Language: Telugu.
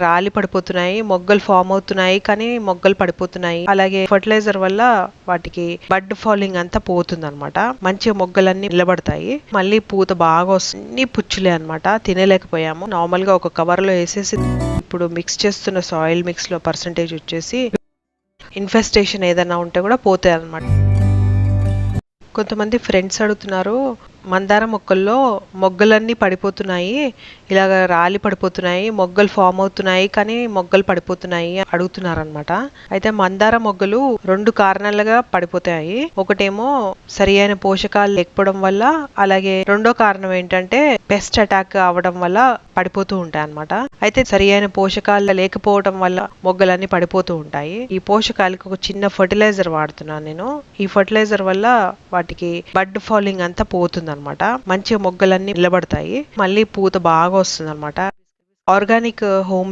రాలి పడిపోతున్నాయి, మొగ్గలు ఫామ్ అవుతున్నాయి కానీ మొగ్గలు పడిపోతున్నాయి. అలాగే ఫర్టిలైజర్ వల్ల వాటికి బడ్ ఫాలింగ్ అంతా పోతుంది అనమాట. మంచిగా మొగ్గలన్నీ నిలబడతాయి, మళ్ళీ పూత బాగా వస్తుంది. పుచ్చులే అనమాట, తినలేకపోయాము. నార్మల్ గా ఒక కవర్ లో వేసేసి ఇప్పుడు మిక్స్ చేస్తున్న సాయిల్ మిక్స్ లో పర్సంటేజ్ వచ్చేసి ఇన్ఫెస్టేషన్ ఏదైనా ఉంటే కూడా పోతాయి అనమాట. కొంతమంది ఫ్రెండ్స్ అడుగుతున్నారు, మందార మొక్కల్లో మొగ్గలన్నీ పడిపోతున్నాయి, ఇలాగ రాలి పడిపోతున్నాయి, మొగ్గలు ఫామ్ అవుతున్నాయి కానీ మొగ్గలు పడిపోతున్నాయి అడుగుతున్నారు అనమాట. అయితే మందార మొగ్గలు 2 కారణాలుగా పడిపోతాయి. ఒకటేమో సరి అయిన పోషకాలు లేకపోవడం వల్ల, అలాగే రెండో కారణం ఏంటంటే పెస్ట్ అటాక్ అవ్వడం వల్ల పడిపోతూ ఉంటాయి అనమాట. అయితే సరి అయిన పోషకాలు లేకపోవడం వల్ల మొగ్గలన్నీ పడిపోతూ ఉంటాయి. ఈ పోషకాలకి ఒక చిన్న ఫర్టిలైజర్ వాడుతున్నాను నేను. ఈ ఫర్టిలైజర్ వల్ల వాటికి బడ్ ఫాలింగ్ అంతా పోతుంది అనమాట. మంచిగా మొగ్గలన్నీ నిలబడతాయి, మళ్ళీ పూత బాగా వస్తుంది అనమాట. Organic home